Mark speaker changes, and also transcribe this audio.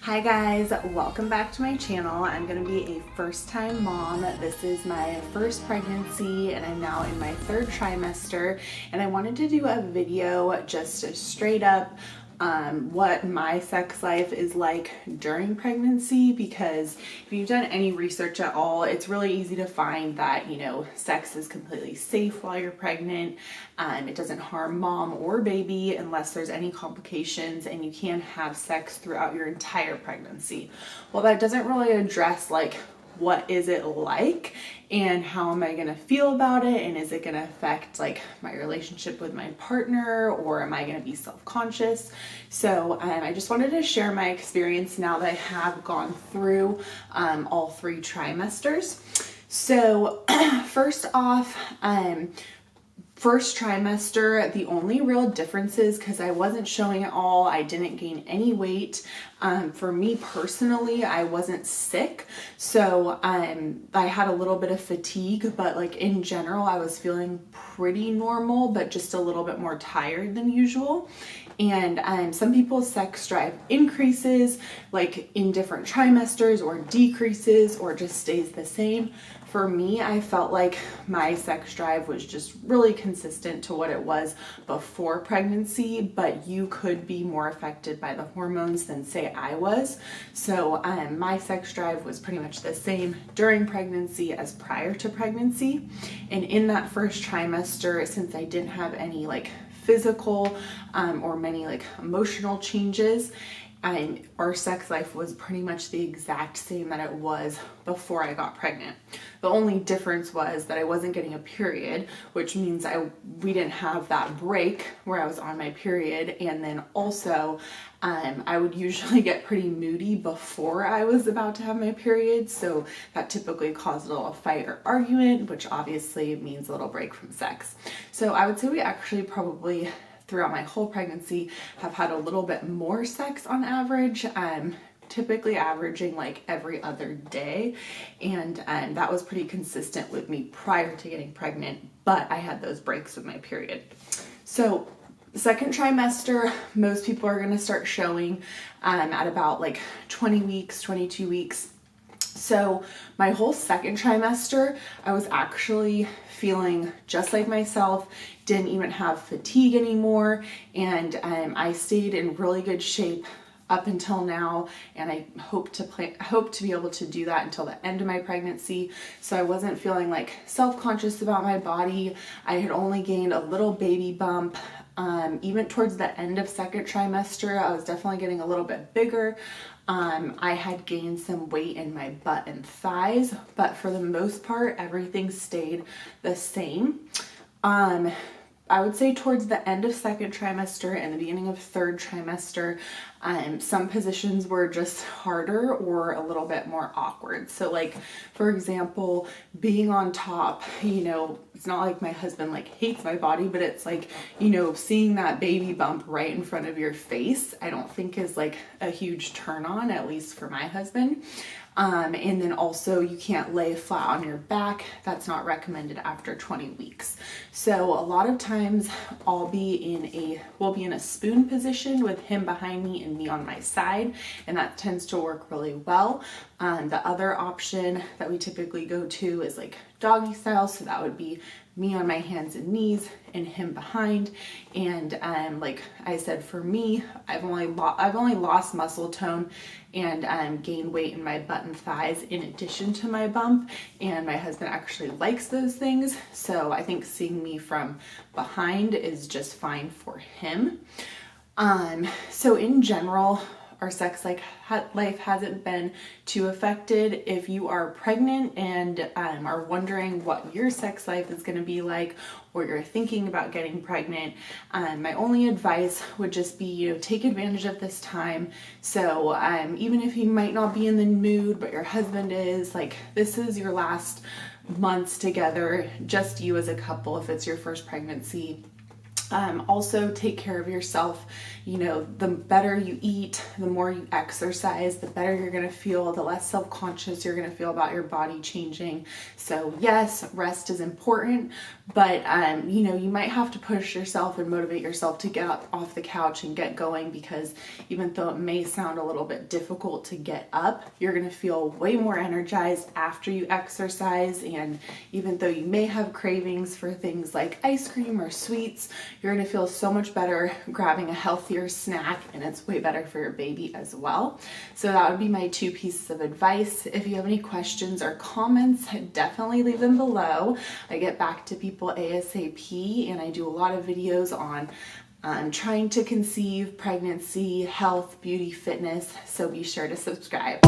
Speaker 1: Hi guys, welcome back to my channel. I'm going to be a first-time mom. This is my first pregnancy and I'm now in my third trimester, and I wanted to do a video just straight up what my sex life is like during pregnancy, because if you've done any research at all, it's really easy to find that, sex is completely safe while you're pregnant. It doesn't harm mom or baby unless there's any complications, and you can have sex throughout your entire pregnancy. Well, that doesn't really address what is it like and how am I going to feel about it, and is it going to affect my relationship with my partner, or am I going to be self-conscious? So I just wanted to share my experience now that I have gone through all 3 trimesters. So first off, first trimester, the only real differences, because I wasn't showing it all, I didn't gain any weight. For me personally, I wasn't sick, so I had a little bit of fatigue, but in general, I was feeling pretty normal, but just a little bit more tired than usual. And some people's sex drive increases in different trimesters, or decreases, or just stays the same. For me, I felt like my sex drive was just really consistent to what it was before pregnancy, but you could be more affected by the hormones than say I was. So my sex drive was pretty much the same during pregnancy as prior to pregnancy. And in that first trimester, since I didn't have any physical or many emotional changes, and our sex life was pretty much the exact same that it was before I got pregnant. The only difference was that I wasn't getting a period, which means we didn't have that break where I was on my period. And then also I would usually get pretty moody before I was about to have my period, so that typically caused a little fight or argument, which obviously means a little break from sex. So I would say we actually probably throughout my whole pregnancy have had a little bit more sex on average. Typically averaging every other day, and that was pretty consistent with me prior to getting pregnant, but I had those breaks with my period. So second trimester, most people are going to start showing at about 20 weeks, 22 weeks. So my whole second trimester, I was actually feeling just like myself, didn't even have fatigue anymore, and I stayed in really good shape up until now, and I hope to be able to do that until the end of my pregnancy. So I wasn't feeling self-conscious about my body. I had only gained a little baby bump. Even towards the end of second trimester, I was definitely getting a little bit bigger. I had gained some weight in my butt and thighs, but for the most part, everything stayed the same. I would say towards the end of second trimester and the beginning of third trimester, some positions were just harder or a little bit more awkward. So for example, being on top, it's not like my husband hates my body, but it's seeing that baby bump right in front of your face, I don't think is a huge turn on, at least for my husband. And then also you can't lay flat on your back. That's not recommended after 20 weeks. So a lot of times we'll be in a spoon position with him behind me and me on my side, and that tends to work really well. The other option that we typically go to is doggy style. So that would be me on my hands and knees and him behind. And like I said, for me, I've only lost muscle tone and gained weight in my butt and thighs in addition to my bump, and my husband actually likes those things, so I think seeing me from behind is just fine for him. So in general, our sex life hasn't been too affected. If you are pregnant and are wondering what your sex life is going to be like, or you're thinking about getting pregnant, my only advice would just be, take advantage of this time. So even if you might not be in the mood, but your husband is, this is your last months together, just you as a couple, if it's your first pregnancy. Also take care of yourself. You know, the better you eat, the more you exercise, the better you're going to feel, the less self-conscious you're going to feel about your body changing. So yes, rest is important, but you know, you might have to push yourself and motivate yourself to get up off the couch and get going, because even though it may sound a little bit difficult to get up, you're going to feel way more energized after you exercise. And even though you may have cravings for things like ice cream or sweets, you're going to feel so much better grabbing a healthier snack, and it's way better for your baby as well. So that would be my 2 pieces of advice. If you have any questions or comments, definitely leave them below. I get back to people ASAP, and I do a lot of videos on trying to conceive, pregnancy, health, beauty, fitness, so be sure to subscribe.